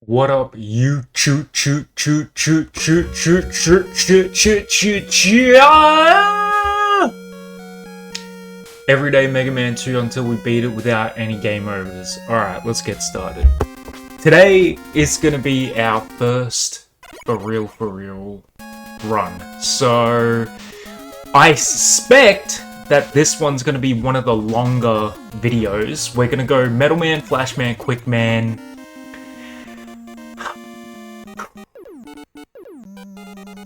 What up, you choo choo choo choo choo choo choo choo choo choo choo. Everyday Mega Man 2 until we beat it without any game overs. Alright, let's get started. Today is gonna be our first for real run. So I suspect that this one's gonna be one of the longer videos. We're gonna go Metal Man, Flash Man, Quick Man,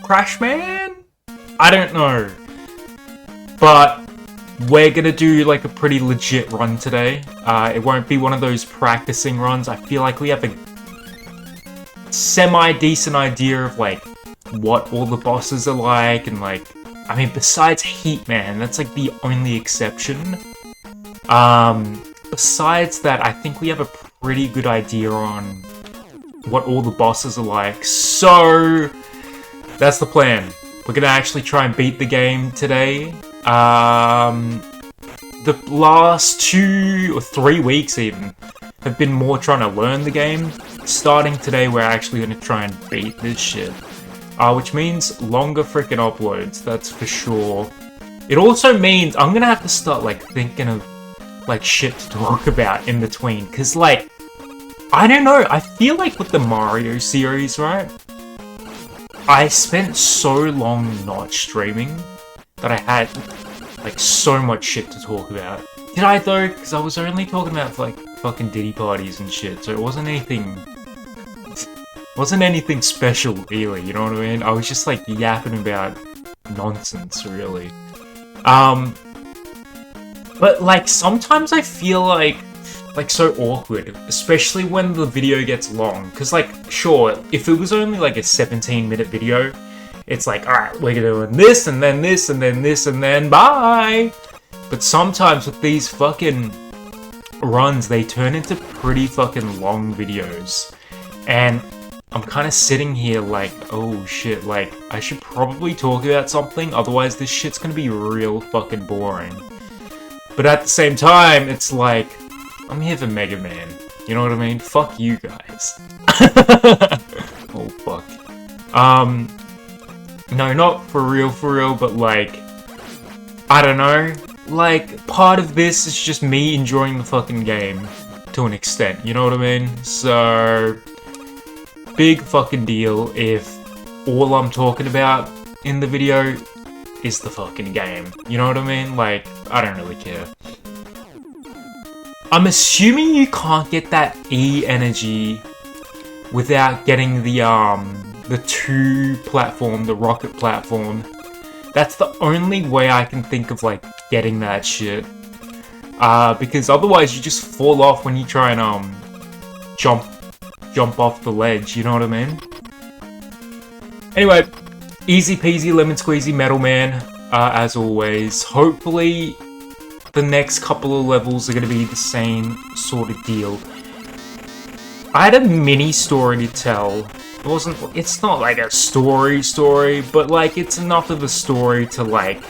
Crash Man? I don't know. But we're gonna do like a pretty legit run today. It won't be one of those practicing runs. I feel like we have a semi-decent idea of like what all the bosses are like, and like, I mean, besides Heat Man, that's like the only exception. Besides that, I think we have a pretty good idea on what all the bosses are like. So that's the plan. We're gonna actually try and beat the game today. The last 2 or 3 weeks even have been more trying to learn the game. Starting today, we're actually gonna try and beat this shit. Which means longer freaking uploads, that's for sure. It also means I'm gonna have to start like thinking of like shit to talk about in between. Cause like, I don't know, I feel like with the Mario series, right? I spent so long not streaming that I had like so much shit to talk about. Did I though? Because I was only talking about like fucking Diddy parties and shit, so it wasn't anything special really, you know what I mean? I was just like yapping about nonsense really. But like sometimes I feel like so awkward, especially when the video gets long. Because like, sure, if it was only like a 17-minute video, it's like, alright, we're doing this, and then this, and then this, and then bye! But sometimes with these fucking runs, they turn into pretty fucking long videos. And I'm kind of sitting here like, oh shit, like, I should probably talk about something, otherwise this shit's gonna be real fucking boring. But at the same time, it's like, I'm here for Mega Man. You know what I mean? Fuck you guys. Oh, fuck. No, not for real, but like, I don't know. Like, part of this is just me enjoying the fucking game to an extent. You know what I mean? So, big fucking deal if all I'm talking about in the video is the fucking game. You know what I mean? Like, I don't really care. I'm assuming you can't get that E energy without getting the the rocket platform. That's the only way I can think of like getting that shit. Because otherwise you just fall off when you try and jump off the ledge, you know what I mean? Anyway, easy peasy lemon squeezy Metal Man, as always. Hopefully the next couple of levels are going to be the same sort of deal. I had a mini story to tell. It's not like a story, but like it's enough of a story to like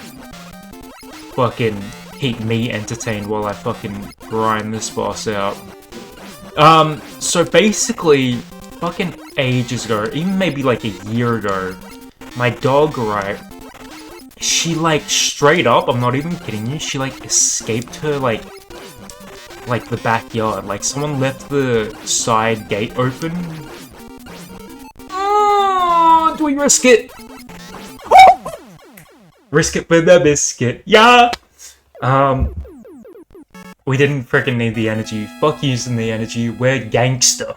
fucking keep me entertained while I fucking grind this boss out. So basically, fucking ages ago, even maybe like a year ago, my dog, right, she like straight up, I'm not even kidding you, she like escaped her like the backyard. Like someone left the side gate open. Oh, do we risk it? Risk it for the biscuit, yeah! We didn't freaking need the energy. Fuck using the energy, we're gangster.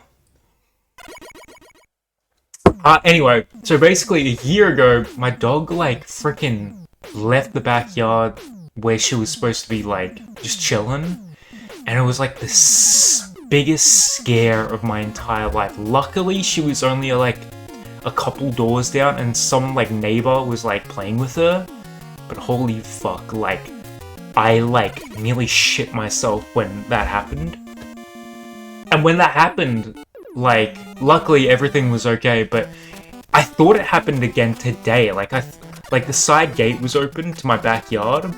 Anyway, so basically a year ago, my dog like freaking left the backyard where she was supposed to be like just chilling, and it was like the biggest scare of my entire life. Luckily, she was only like a couple doors down, and some like neighbor was like playing with her. But holy fuck, like I like nearly shit myself when that happened. And when that happened, like, luckily everything was okay, but I thought it happened again today. Like, the side gate was open to my backyard.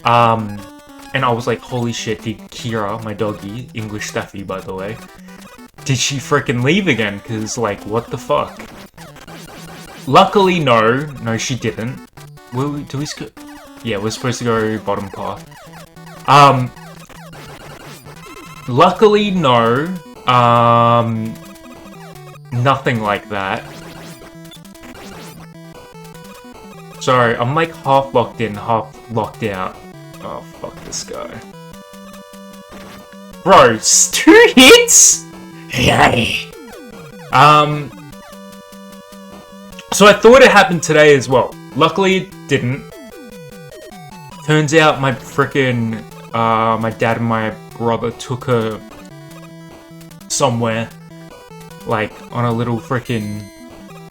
And I was like, holy shit, did Kira, my doggy, English Staffy, by the way, did she freaking leave again? Because, like, what the fuck? Luckily, no. No, she didn't. Do we skip? Yeah, we're supposed to go bottom path. Luckily, no. Nothing like that. Sorry, I'm like half locked in, half locked out. Oh, fuck this guy. Bro, 2 hits?! Yay! So I thought it happened today as well. Luckily, it didn't. Turns out my frickin', my dad and my brother took her somewhere. Like, on a little frickin',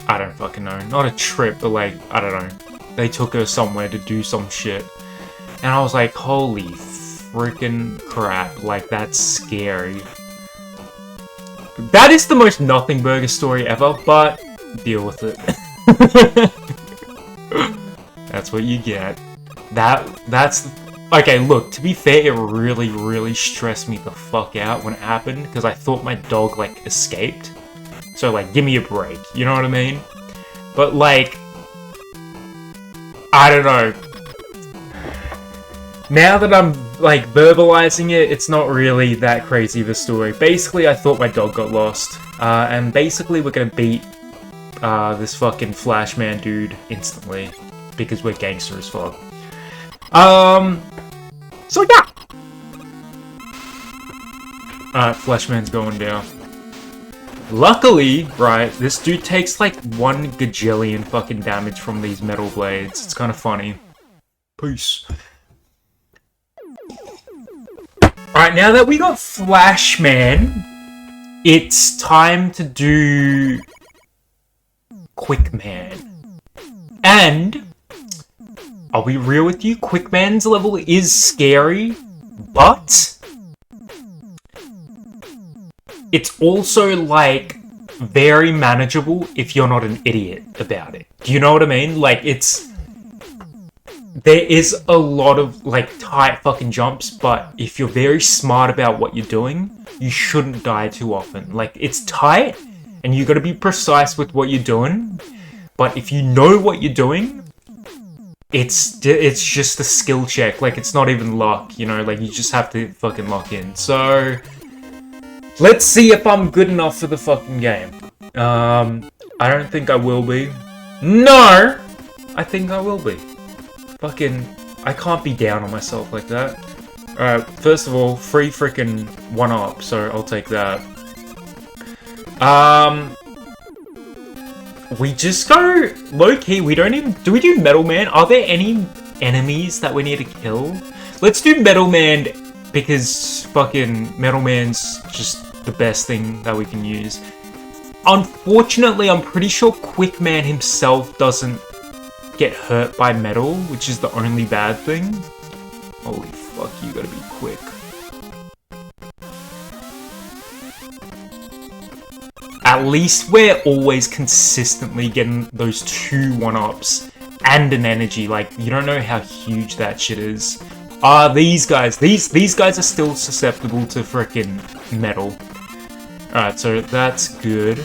I don't fucking know. Not a trip, but like, I don't know. They took her somewhere to do some shit. And I was like, holy frickin' crap. Like, that's scary. That is the most nothing burger story ever, but deal with it. That's what you get. That's... Okay, look, to be fair, it really, really stressed me the fuck out when it happened, because I thought my dog, like, escaped. So, like, give me a break, you know what I mean? But, like... I don't know. Now that I'm, like, verbalizing it, it's not really that crazy of a story. Basically, I thought my dog got lost. And basically, we're gonna beat this fucking Flashman dude instantly. Because we're gangster as fuck. So yeah! Alright, Flashman's going down. Luckily, right, this dude takes like 1 gajillion fucking damage from these metal blades. It's kind of funny. Peace. Alright, now that we got Flashman, it's time to do Quickman. And I'll be real with you, Quickman's level is scary, but it's also, like, very manageable if you're not an idiot about it. Do you know what I mean? Like, there is a lot of, like, tight fucking jumps, but if you're very smart about what you're doing, you shouldn't die too often. Like, it's tight, and you gotta be precise with what you're doing, but if you know what you're doing, it's just a skill check. Like, it's not even luck, you know? Like, you just have to fucking lock in. So... let's see if I'm good enough for the fucking game. I don't think I will be. No! I think I will be. Fucking... I can't be down on myself like that. Alright, first of all, free frickin' 1-up, so I'll take that. We just go low-key, we don't even... do we do Metal Man? Are there any enemies that we need to kill? Let's do Metal Man, because fucking Metal Man's just the best thing that we can use. Unfortunately, I'm pretty sure Quickman himself doesn't get hurt by metal, which is the only bad thing. Holy fuck, you gotta be quick. At least we're always consistently getting those 2 1-ups and an energy. Like, you don't know how huge that shit is. These guys. These guys are still susceptible to frickin' metal. Alright, so that's good.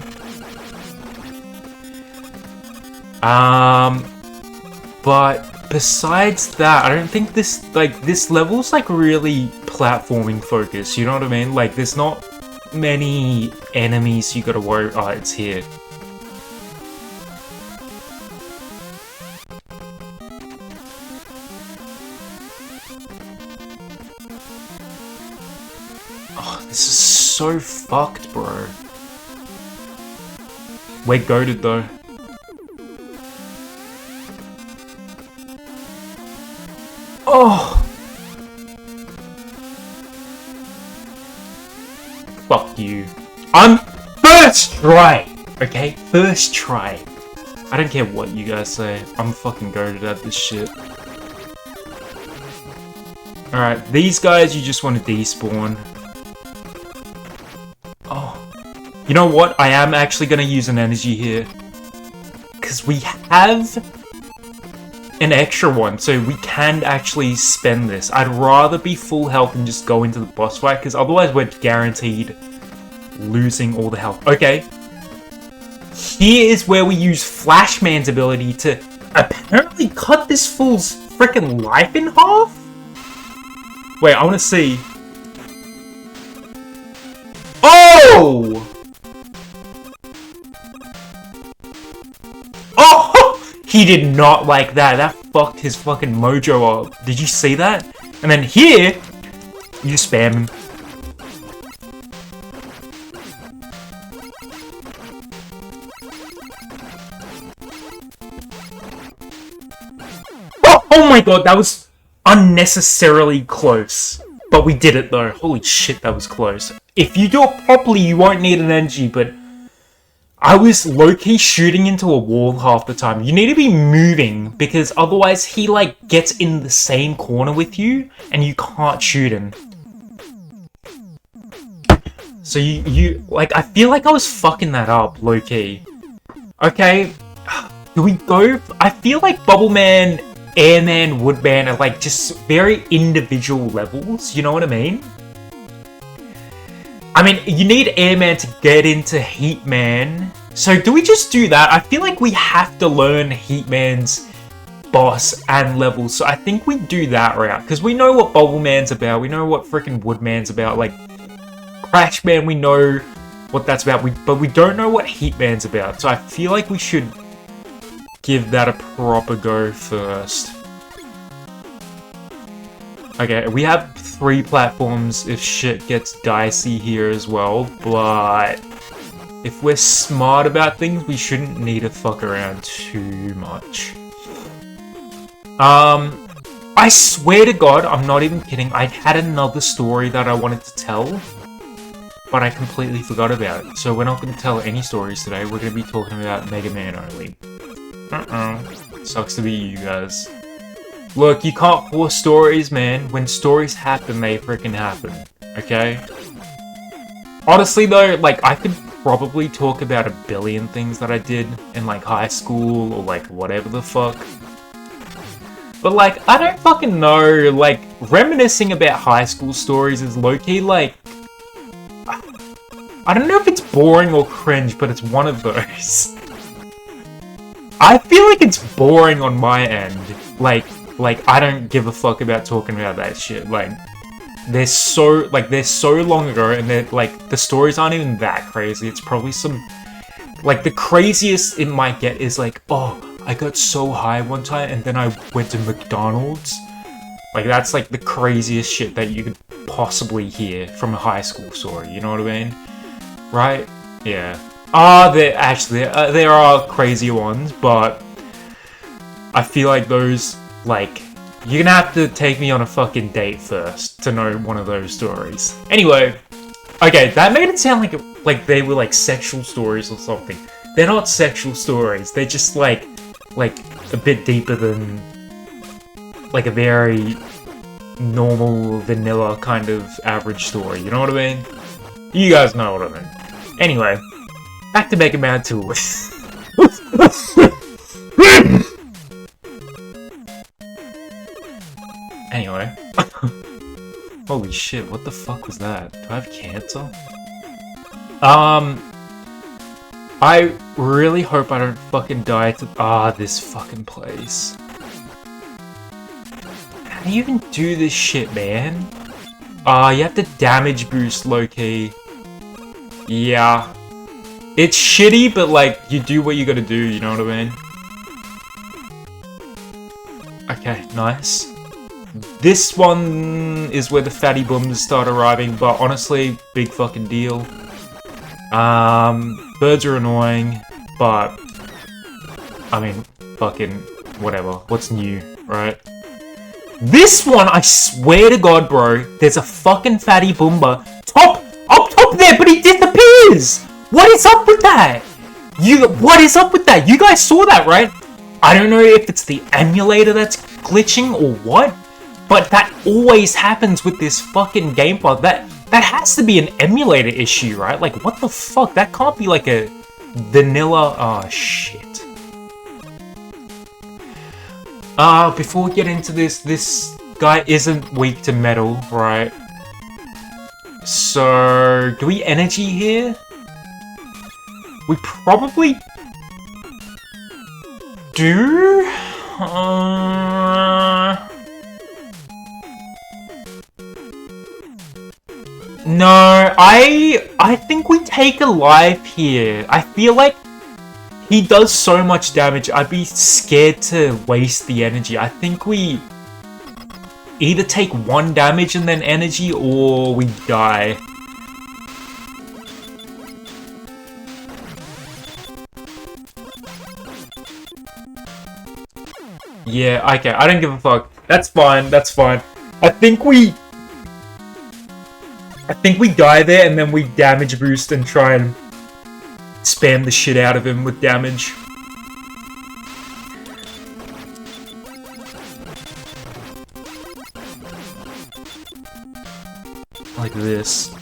But besides that, I don't think this level's like really platforming focused, you know what I mean? Like, there's not many enemies you gotta worry. Oh, it's here. Oh, this is so fucked, bro. We're goated though. Oh! Fuck you. I'm first try! Okay? First try. I don't care what you guys say. I'm fucking goated at this shit. Alright, these guys you just want to despawn. Oh. You know what? I am actually going to use an energy here. Because we have an extra one, so we can actually spend this. I'd rather be full health and just go into the boss fight, because otherwise we're guaranteed losing all the health. Okay. Here is where we use Flashman's ability to apparently cut this fool's freaking life in half? Wait, I want to see. Oh! Oh! He did not like that. That fucked his fucking mojo up. Did you see that? And then here, you spam him. Oh my god, that was unnecessarily close. But we did it though. Holy shit, that was close. If you do it properly, you won't need an energy, but I was low-key shooting into a wall half the time. You need to be moving, because otherwise he, like, gets in the same corner with you, and you can't shoot him. So you like, I feel like I was fucking that up, low-key. Okay, do we go? I feel like Bubbleman, Airman, Woodman are, like, just very individual levels, you know what I mean? I mean, you need Airman to get into Heatman. So do we just do that? I feel like we have to learn Heatman's boss and levels. So I think we do that route. Because we know what Bubbleman's about. We know what freaking Woodman's about. Like, Crashman, we know what that's about. But we don't know what Heatman's about. So I feel like we should give that a proper go first. Okay, we have 3 platforms if shit gets dicey here as well, but if we're smart about things, we shouldn't need to fuck around too much. I swear to God, I'm not even kidding, I had another story that I wanted to tell, but I completely forgot about it. So we're not going to tell any stories today, we're going to be talking about Mega Man only. Sucks to be you guys. Look, you can't force stories, man. When stories happen, they freaking happen. Okay? Honestly, though, like, I could probably talk about a billion things that I did in, like, high school or, like, whatever the fuck. But, like, I don't fucking know. Like, reminiscing about high school stories is low-key, like... I don't know if it's boring or cringe, but it's one of those. I feel like it's boring on my end. Like, I don't give a fuck about talking about that shit. Like, they're so long ago, and they're, like, the stories aren't even that crazy. It's probably some, like, the craziest it might get is, like, oh, I got so high one time, and then I went to McDonald's. Like, that's, like, the craziest shit that you could possibly hear from a high school story, you know what I mean? Right? Yeah. There are crazier ones, but I feel like those, like, you're gonna have to take me on a fucking date first to know one of those stories. Anyway, okay, that made it sound like they were, like, sexual stories or something. They're not sexual stories, they're just, like a bit deeper than, like, a very normal, vanilla kind of average story, you know what I mean? You guys know what I mean. Anyway, back to Mega Man 2. Anyway. Holy shit, what the fuck was that? Do I have cancer? I really hope I don't fucking die to- this fucking place. How do you even do this shit, man? You have to damage boost low-key. Yeah. It's shitty, but, like, you do what you gotta do, you know what I mean? Okay, nice. This one is where the fatty booms start arriving, but honestly, big fucking deal. Birds are annoying, but I mean, fucking whatever. What's new, right? This one, I swear to God, bro, there's a fucking fatty boomba up top there, but he disappears. What is up with that? What is up with that? You guys saw that, right? I don't know if it's the emulator that's glitching or what, but that always happens with this fucking game pod. That has to be an emulator issue, right? Like, what the fuck? That can't be like a vanilla... Oh, shit. Before we get into this guy isn't weak to metal, right? So, do we energy here? We probably do? No, I think we take a life here. I feel like he does so much damage, I'd be scared to waste the energy. I think we either take 1 damage and then energy, or we die. Yeah, okay, I don't give a fuck. That's fine, that's fine. I think we die there and then we damage boost and try and spam the shit out of him with damage. Like this.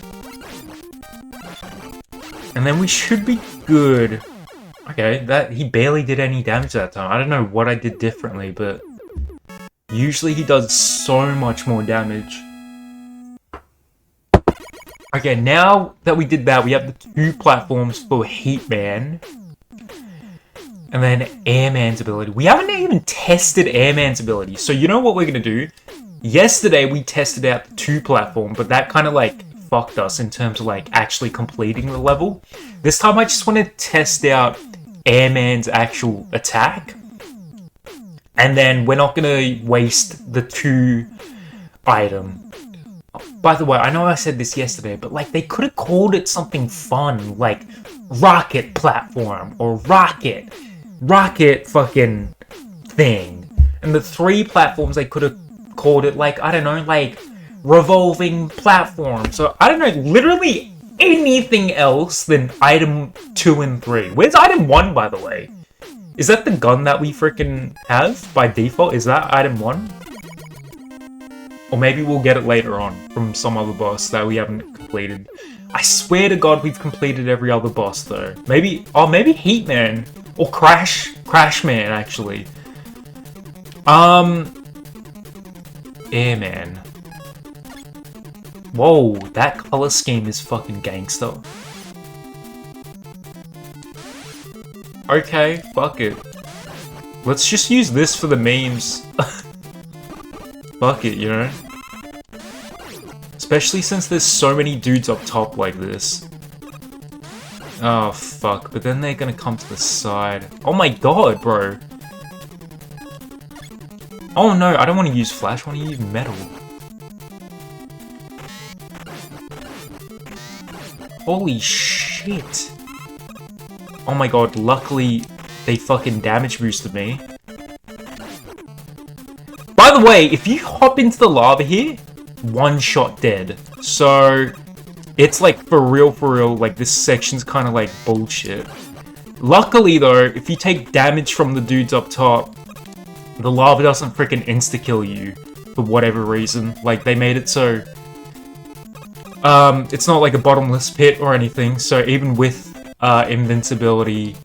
And then we should be good. Okay, he barely did any damage that time. I don't know what I did differently, but usually he does so much more damage. Okay, now that we did that, we have the 2 platforms for Heatman. And then Airman's ability. We haven't even tested Airman's ability. So you know what we're going to do? Yesterday we tested out the 2 platform, but that kind of like fucked us in terms of like actually completing the level. This time I just want to test out Airman's actual attack. And then we're not going to waste the 2 item. By the way, I know I said this yesterday, but like they could have called it something fun, like rocket platform or rocket fucking thing. And the 3 platforms they could have called it like, I don't know, like revolving platform. So I don't know, literally anything else than item 2 and 3. Where's item 1, by the way? Is that the gun that we freaking have by default? Is that item 1? Or maybe we'll get it later on from some other boss that we haven't completed. I swear to God we've completed every other boss though. Maybe Heatman. Or Crashman actually. Airman. Whoa, that color scheme is fucking gangster. Okay, fuck it. Let's just use this for the memes. Fuck it, you know? Especially since there's so many dudes up top like this. Oh, fuck. But then they're gonna come to the side. Oh my god, bro. Oh no, I don't want to use flash, I want to use metal. Holy shit. Oh my god, luckily they fucking damage boosted me. By the way, if you hop into the lava here, 1 shot dead. So, it's like for real, like this section's kind of like bullshit. Luckily though, if you take damage from the dudes up top, the lava doesn't freaking insta-kill you for whatever reason. Like, they made it so it's not like a bottomless pit or anything, so even with invincibility,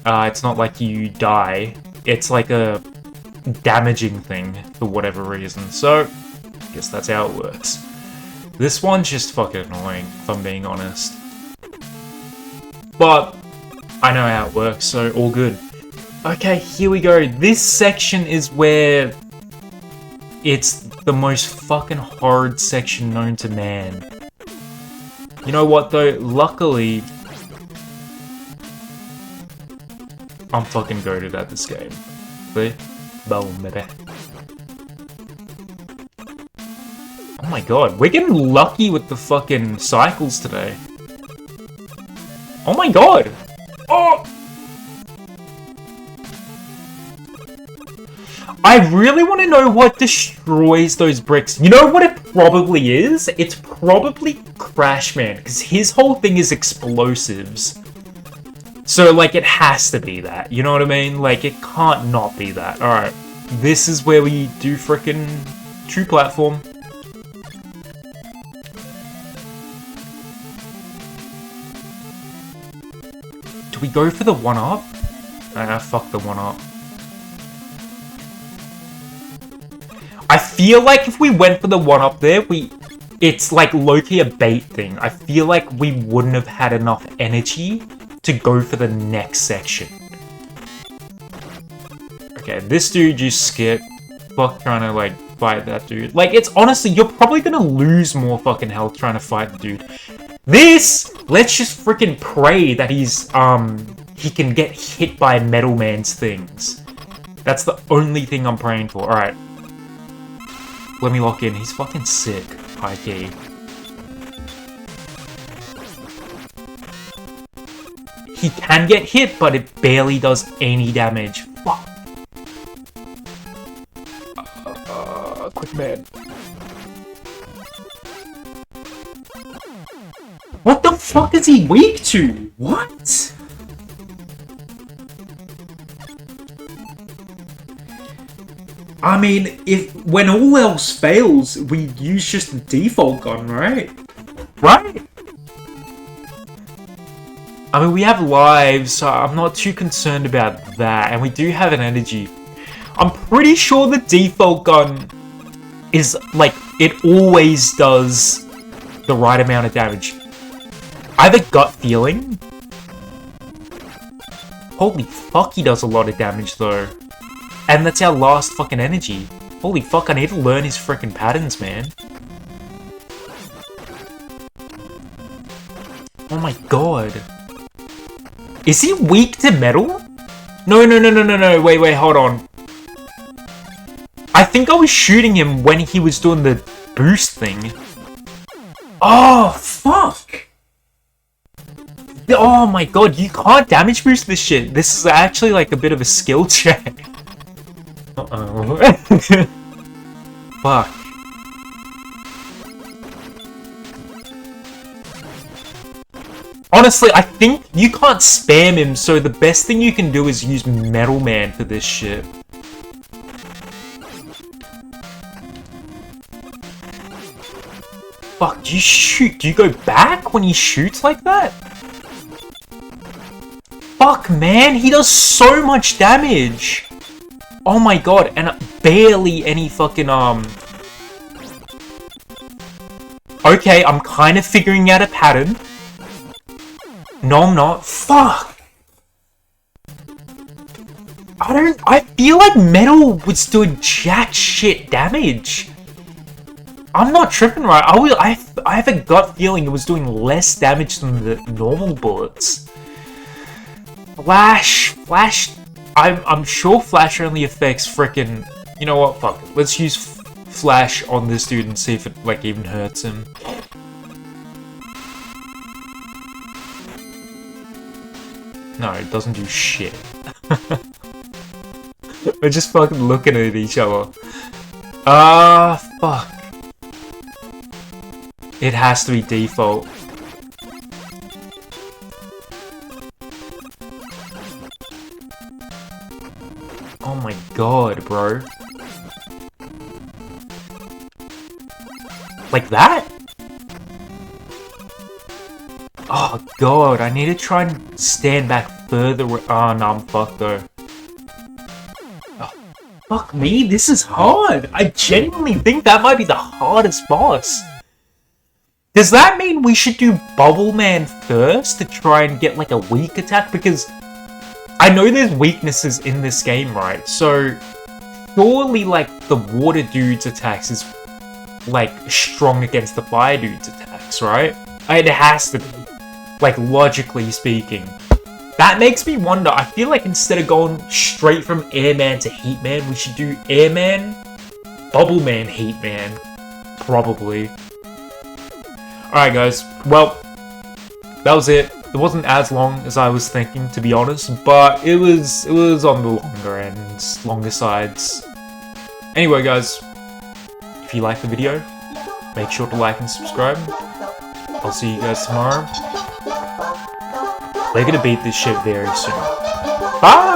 it's not like you die. It's like a damaging thing for whatever reason, so I guess that's how it works. This one's just fucking annoying, if I'm being honest. But I know how it works, so all good. Okay, here we go. This section is where it's the most fucking hard section known to man. You know what though? Luckily, I'm fucking goated at this game. See? Boom, baby. Oh my god, we're getting lucky with the fucking cycles today. Oh my god! Oh! I really want to know what destroys those bricks. You know what it probably is? It's probably Crashman, because his whole thing is explosives. So, like, it has to be that. You know what I mean? Like, it can't not be that. Alright, this is where we do frickin' true platform. Do we go for the 1-up? Ah, fuck the 1-up. I feel like if we went for the 1-up there, it's like low-key a bait thing. I feel like we wouldn't have had enough energy to go for the next section. Okay, this dude just skipped. Fuck trying to like fight that dude. Like, it's honestly, you're probably gonna lose more fucking health trying to fight the dude. This, let's just freaking pray that he's, he can get hit by Metal Man's things. That's the only thing I'm praying for. Alright. Let me lock in. He's fucking sick. High key. He can get hit, but it barely does any damage. Fuck. Quick man. What the fuck is he weak to? What? I mean, when all else fails, we use just the default gun, right? Right? I mean, we have lives, so I'm not too concerned about that, and we do have an energy. I'm pretty sure the default gun is, like, it always does the right amount of damage. I have a gut feeling. Holy fuck, he does a lot of damage, though. And that's our last fucking energy. Holy fuck, I need to learn his freaking patterns, man. Oh my god. Is he weak to metal? No, wait, hold on. I think I was shooting him when he was doing the boost thing. Oh, fuck! Oh my god, you can't damage boost this shit. This is actually like a bit of a skill check. Uh-oh. Fuck. Honestly, I think you can't spam him, so the best thing you can do is use Metal Man for this shit. Fuck, do you shoot? Do you go back when he shoots like that? Fuck, man, he does so much damage. Oh my god, and barely any fucking, Okay, I'm kind of figuring out a pattern. No, I'm not. Fuck! I feel like metal was doing jack shit damage. I'm not tripping, right? I have a gut feeling it was doing less damage than the normal bullets. Flash, I'm sure Flash only affects frickin'... You know what? Fuck it. Let's use Flash on this dude and see if it, like, even hurts him. No, it doesn't do shit. We're just fucking looking at each other. Fuck. It has to be default. Oh my god, bro. Like that? Oh god, I need to try and stand back further. Oh no, I'm fucked though. Oh, fuck me, this is hard. I genuinely think that might be the hardest boss. Does that mean we should do Bubble Man first to try and get like a weak attack? Because I know there's weaknesses in this game, right? So surely like the water dude's attacks is like strong against the fire dude's attacks, right? It has to be, like logically speaking. That makes me wonder, I feel like instead of going straight from Airman to Heatman, we should do Airman, Bubble Man, Heatman, probably. Alright guys, well, that was it. It wasn't as long as I was thinking, to be honest, but it was on the longer ends, longer sides. Anyway guys, if you like the video, make sure to like and subscribe. I'll see you guys tomorrow. We're gonna beat this shit very soon. Bye!